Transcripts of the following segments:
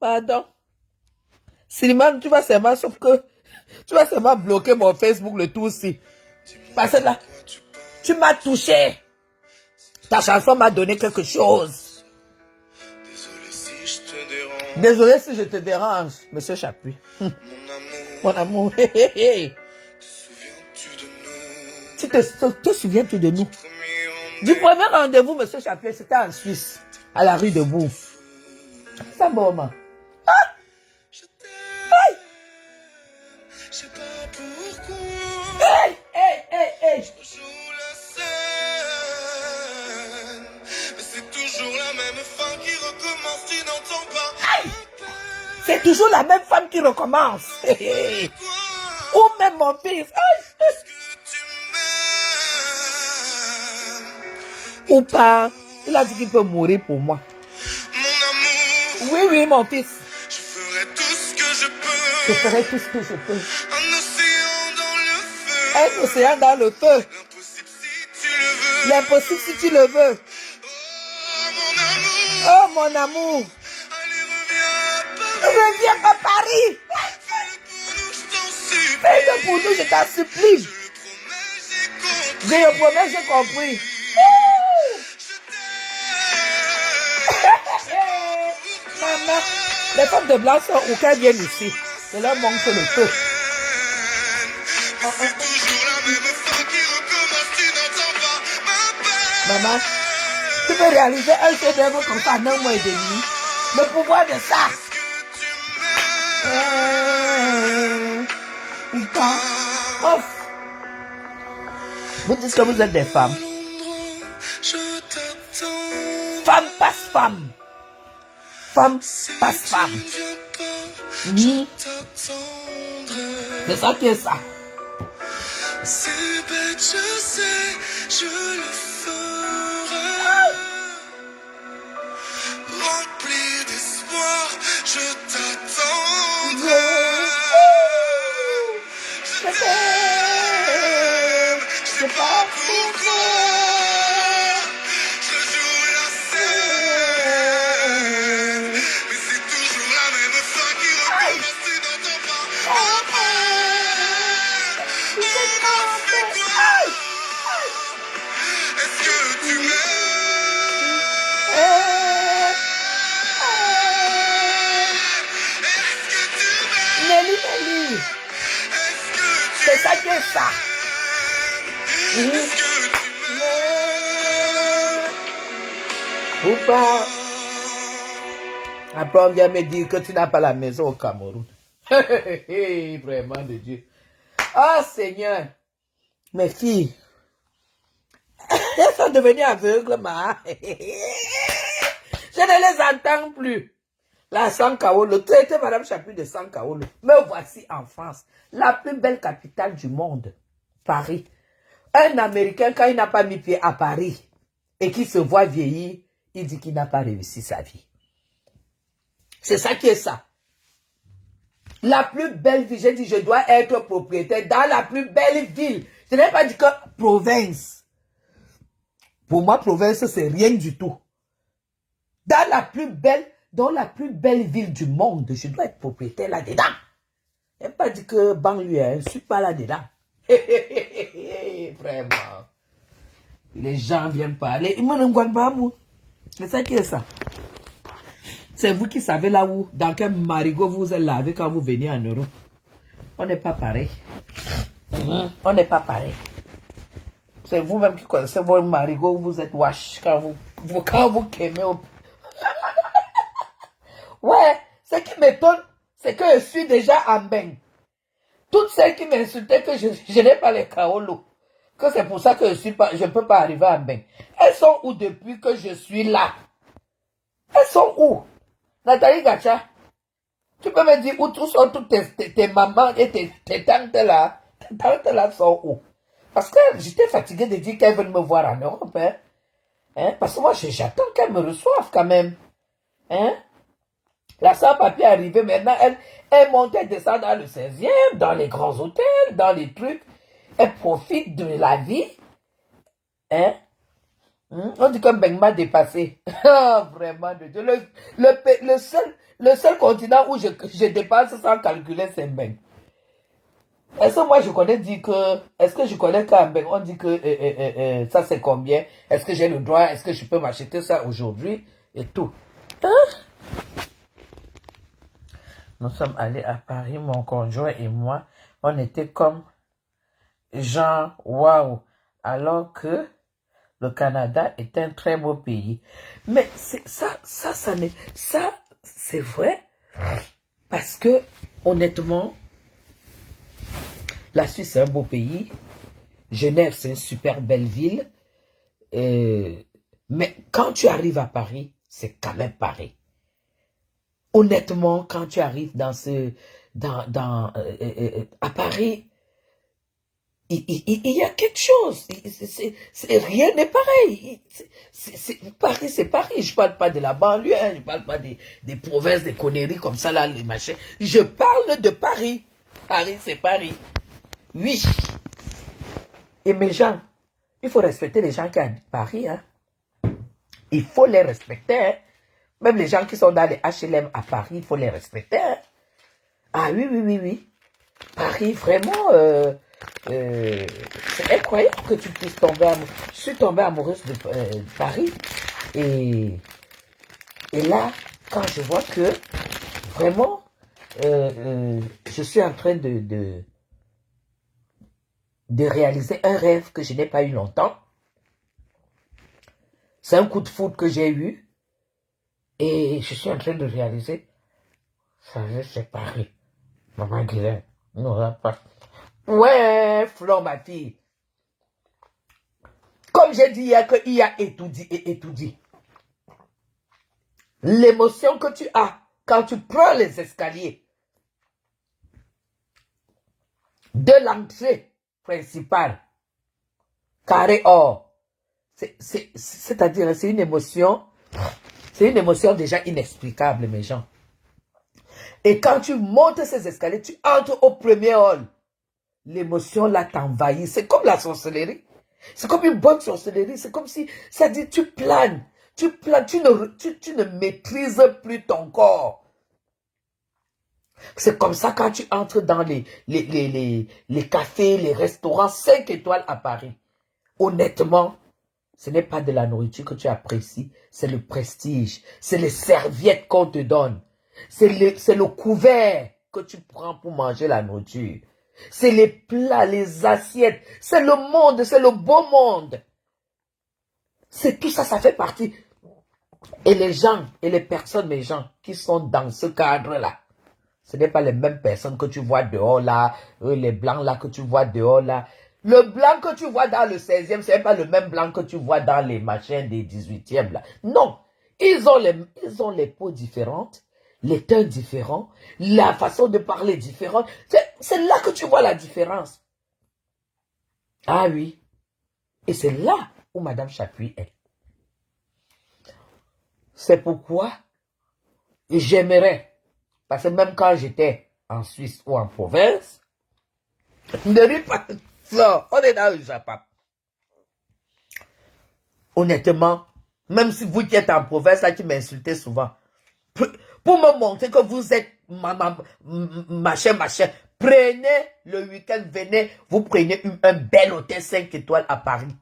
Pardon. Slimane, tu vas seulement, sauf que tu vas seulement bloquer mon Facebook, le tout aussi. Parce que là, tu m'as touché. Ta chanson m'a donné quelque chose. Désolé si je te dérange, monsieur Chapuis. Mon amour, te souviens-tu de nous? Du premier rendez-vous, monsieur Chapuis, c'était en Suisse, à la rue de Bourg. C'est bon, maman. Hey. C'est toujours la même femme qui recommence, tu n'entends pas. C'est toujours la même femme qui recommence. Ou même mon fils. Ou pas. Il a dit qu'il peut mourir pour moi. Mon amour. Oui, mon fils. Je ferai tout ce que je peux. Je ferai tout ce que je peux. Un océan dans le feu. Un océan dans le feu. L'impossible si tu le veux. L'impossible si tu le veux. Oh mon amour. Oh mon amour. Allez, Reviens à Paris. fais-le pour nous, je t'en supplie. Fais-le pour nous, je t'en supplie. Je le promets, j'ai compris. Maman, les femmes de blanc sont où qu'elles viennent ici. C'est leur manque le feu. Maman, tu peux réaliser un chef-d'œuvre comme ça en un mois et demi. Le pouvoir de ça. Ou pas. Off. Vous dites que vous êtes des femmes. Femme passe femme. Femme passe femme. Oui. C'est ça qui est ça. C'est bête, je sais, je le ferai. Rempli d'espoir, je t'attendrai. Je t'aime. Je sais pas pourquoi. Je joue la scène, mais c'est toujours la même fin qui recommence, tu n'entends pas. Est-ce que tu m'aimes? Est-ce que tu m'aimes? Nelly. Est-ce que tu C'est ça qui est ça. m'aimes? Est-ce que tu m'aimes? Ou pas. Après, on vient me dire que tu n'as pas la maison au Cameroun. Vraiment de Dieu. Oh Seigneur. Mes filles. Elles sont devenues aveugles, ma. Je ne les entends plus. La Sankaolo, traitez Madame Chapuis de Sankaolo. Me voici en France, la plus belle capitale du monde, Paris. Un Américain, quand il n'a pas mis pied à Paris et qui se voit vieillir, il dit qu'il n'a pas réussi sa vie. C'est ça qui est ça. La plus belle ville, j'ai dit, je dois être propriétaire dans la plus belle ville. Je n'ai pas dit que province. Pour moi, province, c'est rien du tout. Dans la plus belle ville du monde, je dois être propriétaire là-dedans. Je n'ai pas dit que banlieue, je ne suis pas là-dedans. Vraiment. Les gens viennent parler. Ils me n'engouent pas, moi. C'est ça qui est ça. C'est vous qui savez là où, dans quel marigot vous êtes lavé quand vous venez en Europe. On n'est pas pareil. On n'est pas pareil. C'est vous-même qui connaissez vos marigots où vous êtes wash quand vous quaimez. Ouais, ce qui m'étonne, c'est que je suis déjà en bain. Toutes celles qui m'insultaient que je n'ai pas les kaolos, que c'est pour ça que je ne peux pas arriver en bain. Elles sont où depuis que je suis là? Elles sont où? Nathalie Gacha, tu peux me dire où sont toutes tes mamans et tes tantes là? Tes tantes là sont où? Parce que j'étais fatiguée de dire qu'elles veulent me voir en Europe. Hein? Parce que moi, j'attends qu'elles me reçoivent quand même. Hein? La sans-papier est arrivée, maintenant, elle monte, elle descend dans le 16e, dans les grands hôtels, dans les trucs. Elle profite de la vie. Hein? On dit que Mbeng m'a dépassé. Ah, vraiment, de Dieu. Le seul continent où je dépasse sans calculer, c'est Mbeng. Est-ce que moi je connais dit que, est-ce que je connais qu'à Mbeng, on dit que ça c'est combien? Est-ce que j'ai le droit? Est-ce que je peux m'acheter ça aujourd'hui? Et tout. Nous sommes allés à Paris, mon conjoint et moi. On était comme genre, waouh. Alors que le Canada est un très beau pays. Mais ça, c'est vrai. Parce que, honnêtement, la Suisse est un beau pays. Genève, c'est une super belle ville. Mais quand tu arrives à Paris, c'est quand même Paris. Honnêtement, quand tu arrives à Paris, il y a quelque chose. Rien n'est pareil. Paris, c'est Paris. Je parle pas de la banlieue, hein, je parle pas des provinces, des conneries comme ça, là, les machins. Je parle de Paris. Paris, c'est Paris. Oui. Et mes gens, il faut respecter les gens qui habitent Paris. Hein. Il faut les respecter. Hein. Même les gens qui sont dans les HLM à Paris, il faut les respecter. Hein. Ah oui, oui, oui, oui. Paris, vraiment, c'est incroyable que tu puisses tomber amoureuse. Je suis tombée amoureuse de Paris. Et là, quand je vois que, vraiment, je suis en train de réaliser un rêve que je n'ai pas eu longtemps. C'est un coup de foudre que j'ai eu. Et je suis en train de réaliser. Ça veut c'est Paris. Maman Guilain n'aura pas. Ouais, Flo, ma fille. Comme j'ai dit hier qu'il y a étudié et étudié. L'émotion que tu as quand tu prends les escaliers de l'entrée principale, carré or, c'est-à-dire c'est une émotion déjà inexplicable, mes gens. Et quand tu montes ces escaliers, tu entres au premier hall. L'émotion là t'envahit. C'est comme la sorcellerie. C'est comme une bonne sorcellerie. C'est comme si, ça dit, tu planes. Tu planes, tu ne maîtrises plus ton corps. C'est comme ça quand tu entres dans les cafés, les restaurants 5 étoiles à Paris. Honnêtement, ce n'est pas de la nourriture que tu apprécies, c'est le prestige. C'est les serviettes qu'on te donne. C'est le couvert que tu prends pour manger la nourriture. C'est les plats, les assiettes. C'est le monde, c'est le beau monde. C'est tout ça, ça fait partie. Et les gens, et les personnes, mes gens, qui sont dans ce cadre-là, ce n'est pas les mêmes personnes que tu vois dehors là, les blancs là que tu vois dehors là. Le blanc que tu vois dans le 16e, ce n'est pas le même blanc que tu vois dans les machins des 18e là. Non, ils ont les peaux différentes, les teints différents, la façon de parler différente. C'est là que tu vois la différence. Ah oui. Et c'est là où Madame Chapuis est. C'est pourquoi j'aimerais, parce que même quand j'étais en Suisse ou en province, ne ris pas, Flore, on est dans le Japon. Honnêtement, même si vous qui êtes en province, là, qui m'insultez souvent, pour me montrer que vous êtes machin, prenez le week-end, venez, vous prenez un bel hôtel 5 étoiles à Paris.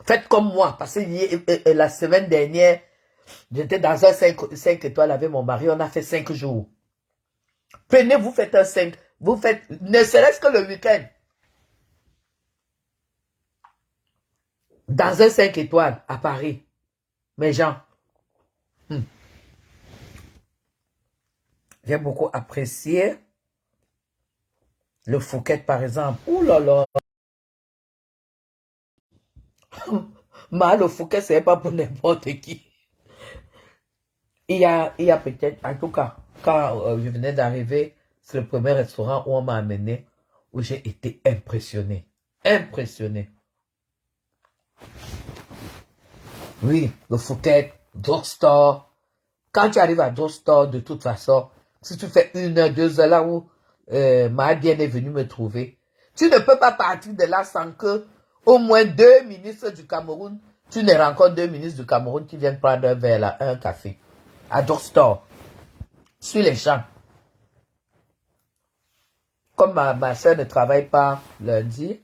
Faites comme moi, parce que la semaine dernière, j'étais dans un 5 étoiles avec mon mari, on a fait 5 jours. Prenez, vous faites un 5, vous faites, ne serait-ce que le week-end. Dans un 5 étoiles à Paris. Mes gens. J'ai beaucoup apprécié le Phuket, par exemple. Ouh là là. Le Phuket, c'est pas pour n'importe qui. Il y a peut-être, en tout cas, quand je venais d'arriver, c'est le premier restaurant où on m'a amené, où j'ai été impressionné. Impressionné. Oui, le Phuket, drugstore. Quand tu arrives à drugstore, de toute façon, si tu fais 1 heure, 2 heures là où ma bien est venue me trouver, tu ne peux pas partir de là sans que Au moins 2 ministres du Cameroun, tu ne rencontres 2 ministres du Cameroun qui viennent prendre un verre là, un café. À Drugstore. Sur les champs. Comme ma soeur ne travaille pas lundi,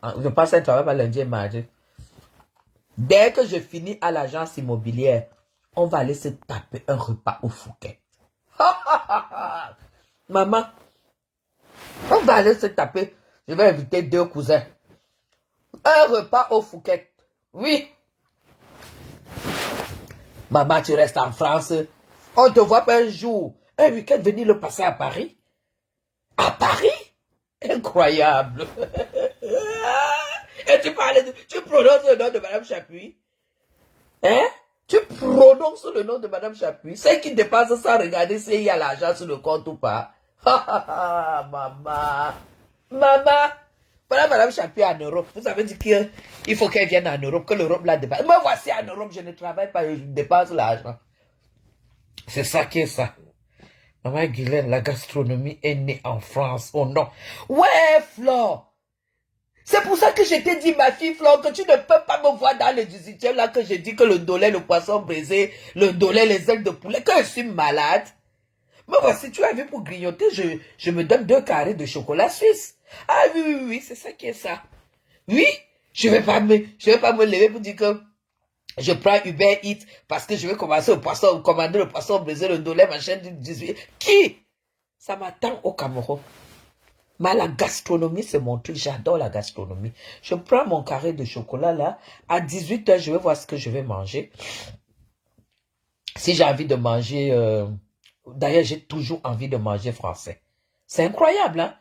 je pense qu'elle ne travaille pas lundi et mardi. Dès que je finis à l'agence immobilière, on va aller se taper un repas au Fouquet. Maman, on va aller se taper. Je vais inviter 2 cousins. Un repas au Fouquet. Oui. Maman, tu restes en France. On te voit pas un jour. Un week-end, venir le passer à Paris. À Paris? Incroyable. Et tu prononces le nom de Madame Chapuis? Hein? Tu prononces le nom de Madame Chapuis? C'est qui dépasse sans regarder s'il y a l'argent sur le compte ou pas. Maman. Maman. Voilà Madame Chapuis en Europe. Vous avez dit qu'il faut qu'elle vienne en Europe, que l'Europe la dépasse. Me voici en Europe, je ne travaille pas, je dépasse l'argent. C'est ça qui est ça. Maman Guylaine, la gastronomie est née en France. Oh non. Ouais, Flore. C'est pour ça que je t'ai dit, ma fille Flore, que tu ne peux pas me voir dans le 18e là que je dis que le dollet, le poisson braisé, le dollet, les ailes de poulet, que je suis malade. Mais voici, tu as vu, pour grignoter, je me donne 2 carrés de chocolat suisse. Ah oui, c'est ça qui est ça. Oui, je vais pas me lever pour dire que je prends Uber Eats parce que je vais commander le poisson braisé, le dollet, machin du 18. Qui? Ça m'attend au Cameroun. Mais la gastronomie, c'est mon truc. J'adore la gastronomie. Je prends mon carré de chocolat là. À 18h, je vais voir ce que je vais manger. Si j'ai envie de manger... D'ailleurs, j'ai toujours envie de manger français. C'est incroyable, hein?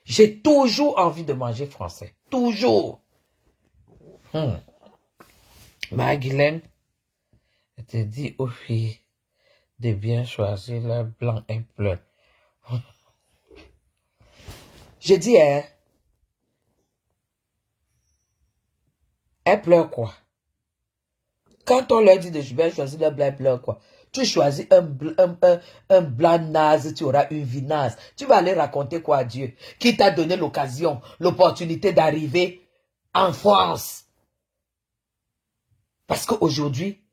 J'ai toujours envie de manger français. Toujours. Guylaine, je te dis aux filles de bien choisir leur blanc et bleu. Je dis, hein, elle pleure quoi? Quand on leur dit de bien choisir leur blanc, elle pleure quoi? Tu choisis un blanc naze, tu auras une vie naze. Tu vas aller raconter quoi à Dieu? Qui t'a donné l'occasion, l'opportunité d'arriver en France? Parce qu'aujourd'hui,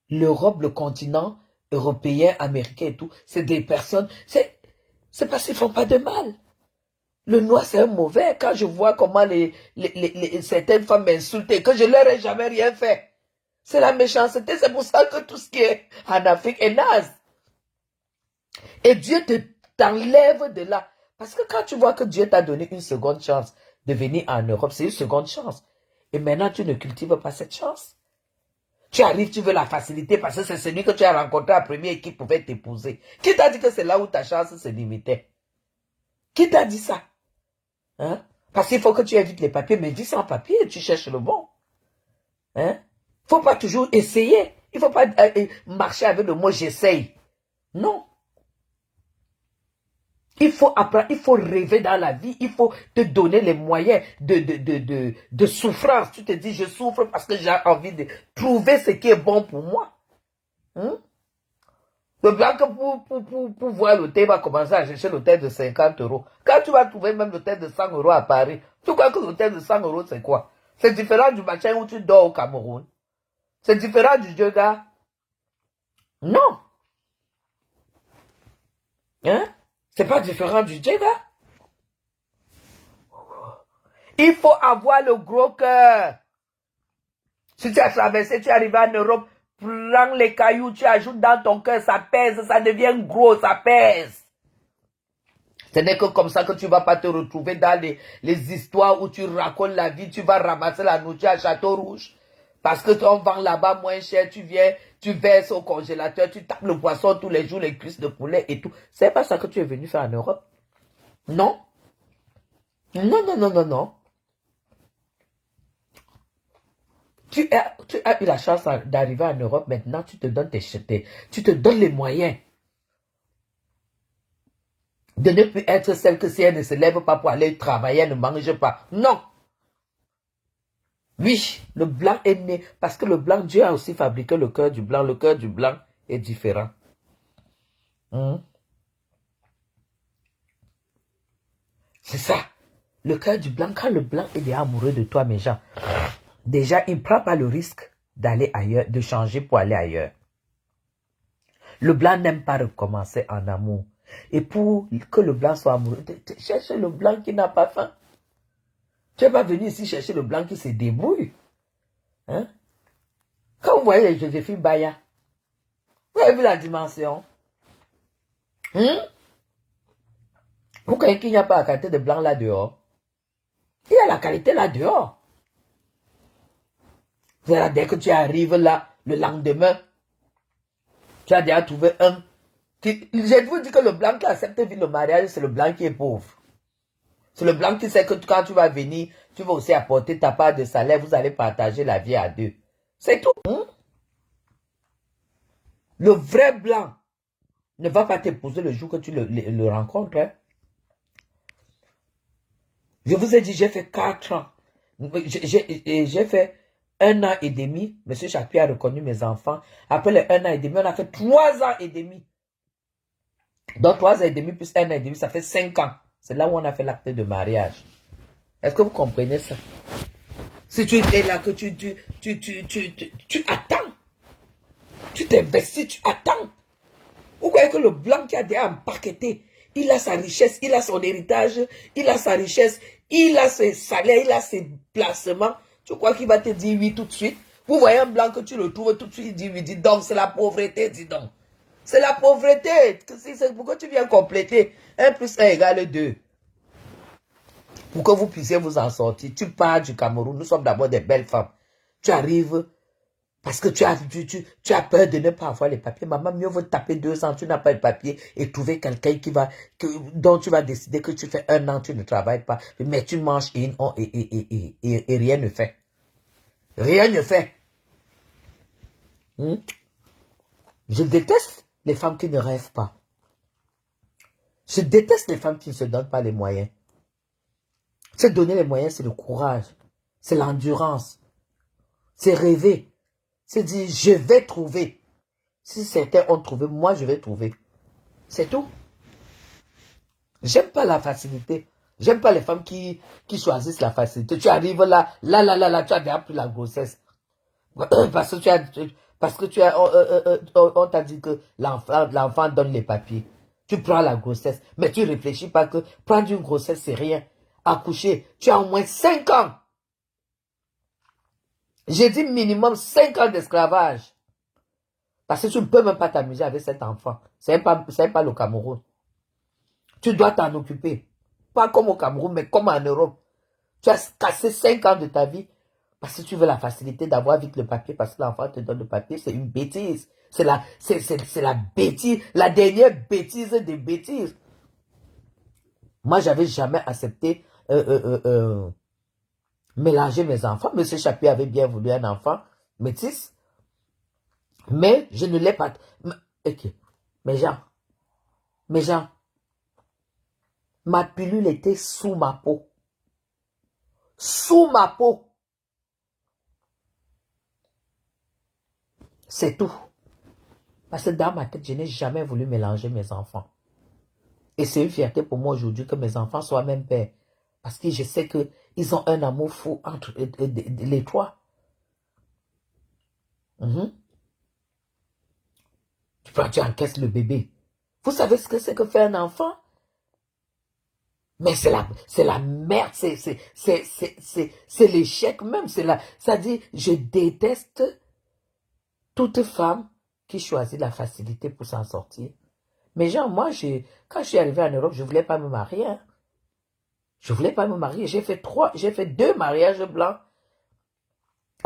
l'Europe, le continent européen, américain et tout, c'est des personnes, c'est parce qu'ils font pas de mal. Le noir, c'est un mauvais. Quand je vois comment certaines femmes m'insultent et que je leur ai jamais rien fait. C'est la méchanceté, c'est pour ça que tout ce qui est en Afrique est naze. Et Dieu t'enlève de là. Parce que quand tu vois que Dieu t'a donné une seconde chance de venir en Europe, c'est une seconde chance. Et maintenant, tu ne cultives pas cette chance. Tu arrives, tu veux la facilité parce que c'est celui que tu as rencontré en premier et qui pouvait t'épouser. Qui t'a dit que c'est là où ta chance se limitait? Qui t'a dit ça? Hein? Parce qu'il faut que tu évites les papiers, mais dis sans papier, tu cherches le bon. Hein? Faut pas toujours essayer. Il faut pas marcher avec le mot j'essaye. Non. Il faut apprendre, il faut rêver dans la vie, il faut te donner les moyens de souffrance. Tu te dis, je souffre parce que j'ai envie de trouver ce qui est bon pour moi. Hein? Le blanc que pour voir l'hôtel, va commencer à chercher l'hôtel de 50 euros. Quand tu vas trouver même l'hôtel de 100 euros à Paris, tu crois que l'hôtel de 100 euros, c'est quoi? C'est différent du machin où tu dors au Cameroun. C'est différent du yoga. Non. Hein? C'est pas différent du yoga. Il faut avoir le gros cœur. Si tu as traversé, tu es arrivé en Europe, prends les cailloux, tu ajoutes dans ton cœur, ça pèse, ça devient gros, ça pèse. Ce n'est que comme ça que tu ne vas pas te retrouver dans les histoires où tu racontes la vie, tu vas ramasser la nourriture à Château Rouge. Parce que on vend là-bas moins cher, tu viens, tu verses au congélateur, tu tapes le poisson tous les jours, les cuisses de poulet et tout. C'est pas ça que tu es venu faire en Europe. Non. Non, non, non, non, non. Tu as eu la chance d'arriver en Europe, maintenant tu te donnes tu te donnes les moyens de ne plus être celle que si elle ne se lève pas pour aller travailler, elle ne mange pas. Non. Oui, le blanc est né, parce que le blanc, Dieu a aussi fabriqué le cœur du blanc. Le cœur du blanc est différent. C'est ça. Le cœur du blanc, quand le blanc est déjà amoureux de toi, mes gens, déjà, il ne prend pas le risque d'aller ailleurs, de changer pour aller ailleurs. Le blanc n'aime pas recommencer en amour. Et pour que le blanc soit amoureux, cherche le blanc qui n'a pas faim. Tu n'es pas venu ici chercher le blanc qui se débrouille. Hein? Quand vous voyez les Joséphine Baya, vous avez vu la dimension? Vous croyez qu'il n'y a pas la qualité de blanc là dehors? Il y a la qualité là dehors. Voilà, dès que tu arrives là, le lendemain, tu as déjà trouvé un. Je vous dis que le blanc qui accepte vivre le mariage, c'est le blanc qui est pauvre. C'est le blanc qui sait que quand tu vas venir, tu vas aussi apporter ta part de salaire, vous allez partager la vie à deux. C'est tout. Le vrai blanc ne va pas t'épouser le jour que tu le rencontres. Hein. Je vous ai dit, j'ai fait 4 ans. J'ai fait 1 an et demi. Monsieur Chapuis a reconnu mes enfants. Après les 1 an et demi, on a fait 3 ans et demi. Donc 3 ans et demi plus 1 an et demi, ça fait 5 ans. C'est là où on a fait l'acte de mariage. Est-ce que vous comprenez ça? Si tu es là, que tu attends. Tu t'investis, tu attends. Vous croyez que le blanc qui a déjà empaqueté, il a sa richesse, il a son héritage, il a sa richesse, il a ses salaires, il a ses placements. Tu crois qu'il va te dire oui tout de suite? Vous voyez un blanc que tu le trouves tout de suite, il dit oui, dis donc, c'est la pauvreté, dis donc. C'est la pauvreté. C'est pourquoi tu viens compléter 1 plus 1 égale 2. Pour que vous puissiez vous en sortir. Tu pars du Cameroun, nous sommes d'abord des belles femmes. Tu arrives parce que tu as peur de ne pas avoir les papiers. Maman, mieux vaut taper 2 ans, tu n'as pas de papier et trouver quelqu'un dont tu vas décider que tu fais 1 an, tu ne travailles pas. Mais tu manges et rien ne fait. Rien ne fait. Je déteste les femmes qui ne rêvent pas. Je déteste les femmes qui ne se donnent pas les moyens. Se donner les moyens, c'est le courage. C'est l'endurance. C'est rêver. C'est dire, je vais trouver. Si certains ont trouvé, moi je vais trouver. C'est tout. J'aime pas la facilité. J'aime pas les femmes qui choisissent la facilité. Tu arrives là, tu as déjà pris la grossesse. Parce que on t'a dit que l'enfant donne les papiers. Tu prends la grossesse, mais tu réfléchis pas que prendre une grossesse, c'est rien. Accoucher, tu as au moins 5 ans. J'ai dit minimum 5 ans d'esclavage. Parce que tu ne peux même pas t'amuser avec cet enfant. C'est pas le Cameroun. Tu dois t'en occuper. Pas comme au Cameroun, mais comme en Europe. Tu as cassé 5 ans de ta vie parce que tu veux la facilité d'avoir vite le papier parce que l'enfant te donne le papier. C'est une bêtise. C'est la bêtise, la dernière bêtise des bêtises. Moi, j'avais jamais accepté mélanger mes enfants. Monsieur Chapuis avait bien voulu un enfant métis. Mais je ne l'ai pas. Ok. Mes gens, ma pilule était sous ma peau. Sous ma peau. C'est tout. Parce que dans ma tête, je n'ai jamais voulu mélanger mes enfants. Et c'est une fierté pour moi aujourd'hui que mes enfants soient même pères. Parce que je sais qu'ils ont un amour fou entre les trois. Tu encaisses le bébé. Vous savez ce que c'est que faire un enfant? Mais c'est la merde, c'est l'échec même. Ça dit, je déteste toute femme qui choisit la facilité pour s'en sortir. Mais genre, moi, quand je suis arrivé en Europe, je ne voulais pas me marier. Hein. Je ne voulais pas me marier. J'ai fait 2 mariages blancs.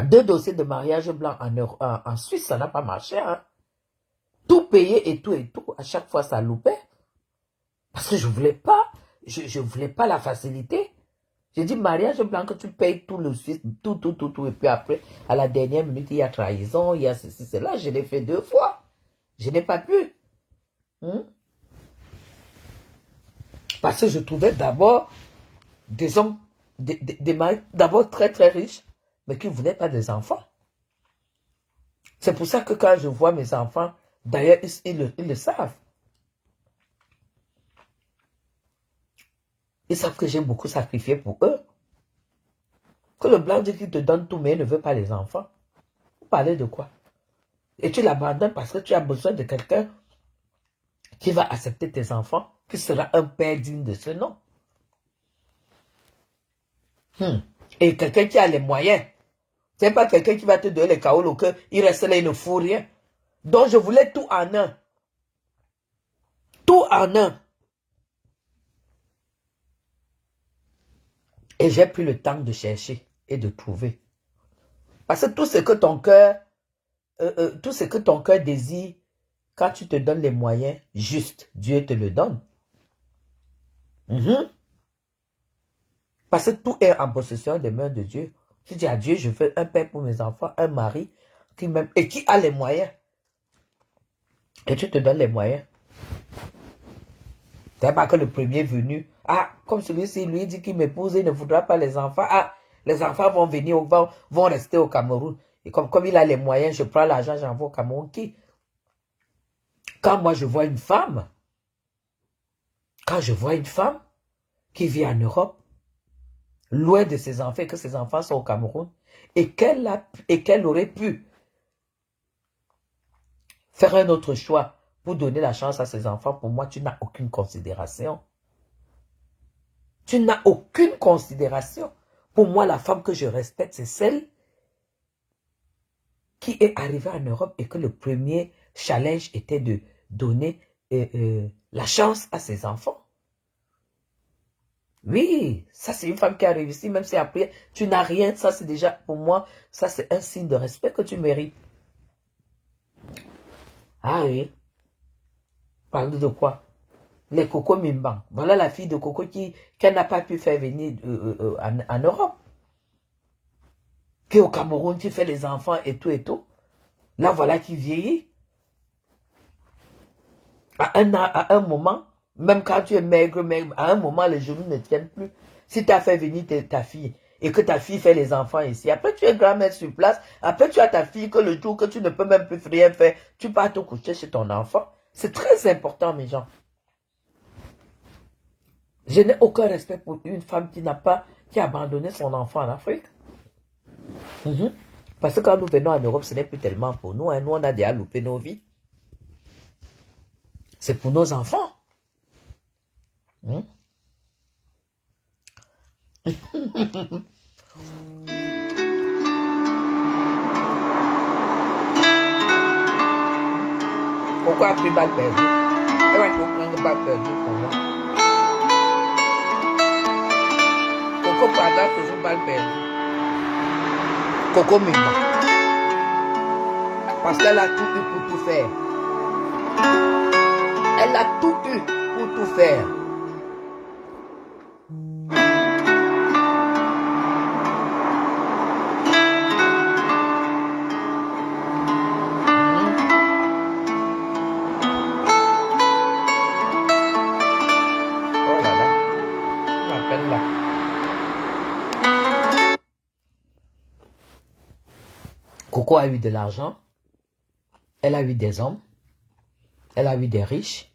2 dossiers de mariage blanc en Suisse, ça n'a pas marché. Hein. Tout payé et tout. À chaque fois, ça loupait. Parce que je ne voulais pas. Je ne voulais pas la facilité. J'ai dit mariage blanc que tu payes tout le Suisse, tout. Et puis après, à la dernière minute, il y a trahison, il y a ceci, cela. Je l'ai fait 2 fois. Je n'ai pas pu. Parce que je trouvais d'abord des hommes, des maris d'abord très très riches, mais qui ne voulaient pas des enfants. C'est pour ça que quand je vois mes enfants, d'ailleurs, ils le savent. Ils savent que j'ai beaucoup sacrifié pour eux. Que le blanc dit qu'il te donne tout, mais il ne veut pas les enfants. Vous parlez de quoi? Et tu l'abandonnes parce que tu as besoin de quelqu'un qui va accepter tes enfants, qui sera un père digne de ce nom. Et quelqu'un qui a les moyens. C'est pas quelqu'un qui va te donner les caolos au cœur, il reste là, il ne fout rien. Donc je voulais tout en un. Tout en un. Et j'ai pris le temps de chercher et de trouver. Parce que tout ce que ton cœur, désire, quand tu te donnes les moyens justes, Dieu te le donne. Parce que tout est en possession des mains de Dieu. Tu dis à Dieu, je veux un père pour mes enfants, un mari qui m'aime et qui a les moyens. Et tu te donnes les moyens. C'est pas que le premier venu, comme celui-ci, lui dit qu'il m'épouse, il ne voudra pas les enfants. Les enfants vont venir, vont rester au Cameroun. Et comme il a les moyens, je prends l'argent, j'envoie au Cameroun. Qui? Quand moi je vois une femme, qui vit en Europe, loin de ses enfants, que ses enfants sont au Cameroun, et qu'elle aurait pu faire un autre choix pour donner la chance à ses enfants, pour moi, tu n'as aucune considération. Tu n'as aucune considération. Pour moi, la femme que je respecte, c'est celle qui est arrivée en Europe et que le premier challenge était de donner la chance à ses enfants. Oui, ça c'est une femme qui a réussi, même si après tu n'as rien, ça c'est déjà, pour moi, ça c'est un signe de respect que tu mérites. Ah oui, parle de quoi? Les Coco Mimban. Voilà la fille de Coco qu'elle n'a pas pu faire venir en Europe. Qui est au Cameroun, qui fait les enfants et tout et tout. Là, voilà qui vieillit. À un moment, même quand tu es maigre, à un moment, les genoux ne tiennent plus. Si tu as fait venir ta fille et que ta fille fait les enfants ici, après tu es grand-mère sur place, après tu as ta fille que le jour que tu ne peux même plus rien faire, tu pars te coucher chez ton enfant. C'est très important, mes gens. Je n'ai aucun respect pour une femme qui a abandonné son enfant en Afrique. Parce que quand nous venons en Europe, ce n'est plus tellement pour nous. Nous, on a déjà loupé nos vies. C'est pour nos enfants. Pourquoi a pris balle perdue? Elle va te prendre balle perdue pour moi. Coco prendra toujours balle perdue. Coco Mima. Parce qu'elle a tout eu pour tout faire. Elle a tout eu pour tout faire. Oh là là. Je m'appelle là. Coco a eu de l'argent. Elle a eu des hommes. Elle a eu des riches.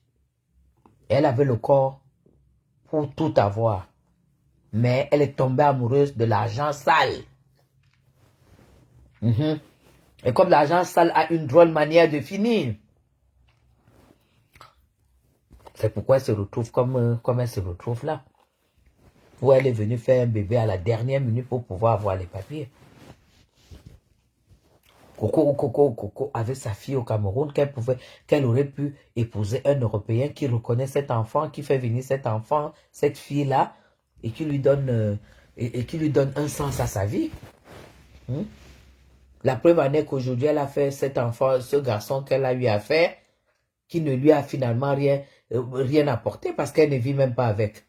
Elle avait le corps pour tout avoir. Mais elle est tombée amoureuse de l'argent sale. Et comme l'argent sale a une drôle manière de finir, c'est pourquoi elle se retrouve comme elle se retrouve là. Où elle est venue faire un bébé à la dernière minute pour pouvoir avoir les papiers. Coco avait sa fille au Cameroun qu'elle aurait pu épouser un Européen qui reconnaît cet enfant, qui fait venir cet enfant, cette fille-là, et qui lui donne un sens à sa vie. La preuve en est qu'aujourd'hui, elle a fait cet enfant, ce garçon qu'elle a eu à faire, qui ne lui a finalement rien apporté parce qu'elle ne vit même pas avec.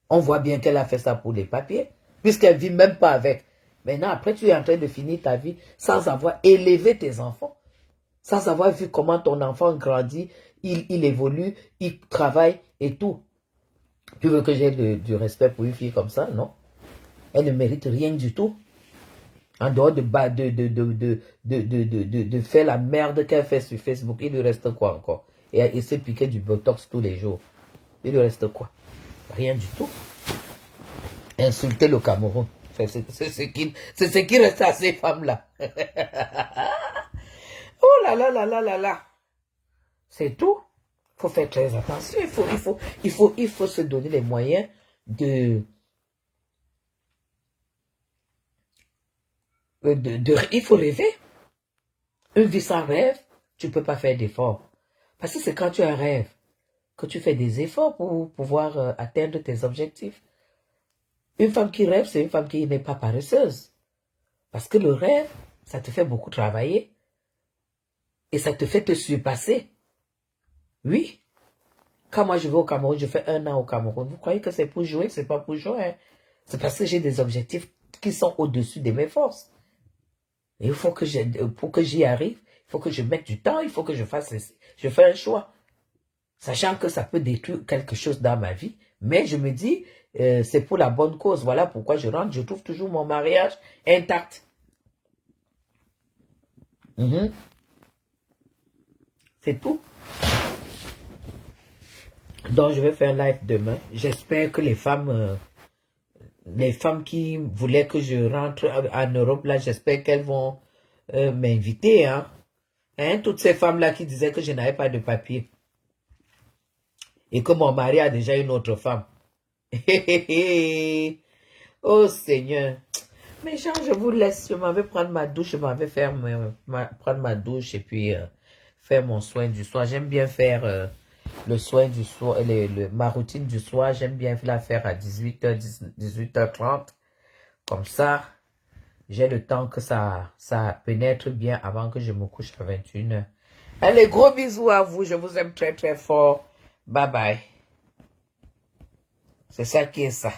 On voit bien qu'elle a fait ça pour les papiers, puisqu'elle ne vit même pas avec. Maintenant, après, tu es en train de finir ta vie sans avoir élevé tes enfants, sans avoir vu comment ton enfant grandit, il évolue, il travaille et tout. Tu veux que j'ai du respect pour une fille comme ça, non? Elle ne mérite rien du tout. En dehors de faire la merde qu'elle fait sur Facebook, il lui reste quoi encore? Et se piquer du Botox tous les jours. Il lui reste quoi? Rien du tout. Insulter le Cameroun. C'est ce qui reste à ces femmes-là. Oh là là là là là là. C'est tout. Il faut faire très attention. Il faut se donner les moyens il faut rêver. Une vie sans rêve, tu ne peux pas faire d'efforts. Parce que c'est quand tu as un rêve que tu fais des efforts pour pouvoir atteindre tes objectifs. Une femme qui rêve, c'est une femme qui n'est pas paresseuse. Parce que le rêve, ça te fait beaucoup travailler. Et ça te fait te surpasser. Oui. Quand moi je vais au Cameroun, je fais 1 an au Cameroun. Vous croyez que c'est pour jouer? C'est pas pour jouer. Hein? C'est parce que j'ai des objectifs qui sont au-dessus de mes forces. Et il faut que pour que j'y arrive, il faut que je mette du temps, il faut que je fais un choix. Sachant que ça peut détruire quelque chose dans ma vie. Mais je me dis, c'est pour la bonne cause. Voilà pourquoi je rentre, je trouve toujours mon mariage intact. C'est tout. Donc, je vais faire un live demain. J'espère que les femmes qui voulaient que je rentre en Europe, là, j'espère qu'elles vont m'inviter. Hein? Toutes ces femmes-là qui disaient que je n'avais pas de papier. Et que mon mari a déjà une autre femme. Oh Seigneur. Mais Jean, je vous laisse. Je m'en vais prendre ma douche. Je m'en vais faire prendre ma douche et puis faire mon soin du soir. J'aime bien faire le soin du soir, ma routine du soir. J'aime bien la faire à 18h, 18h30. Comme ça, j'ai le temps que ça pénètre bien avant que je me couche à 21h. Allez, gros bisous à vous. Je vous aime très très fort. Bye bye. C'est ça qui est ça.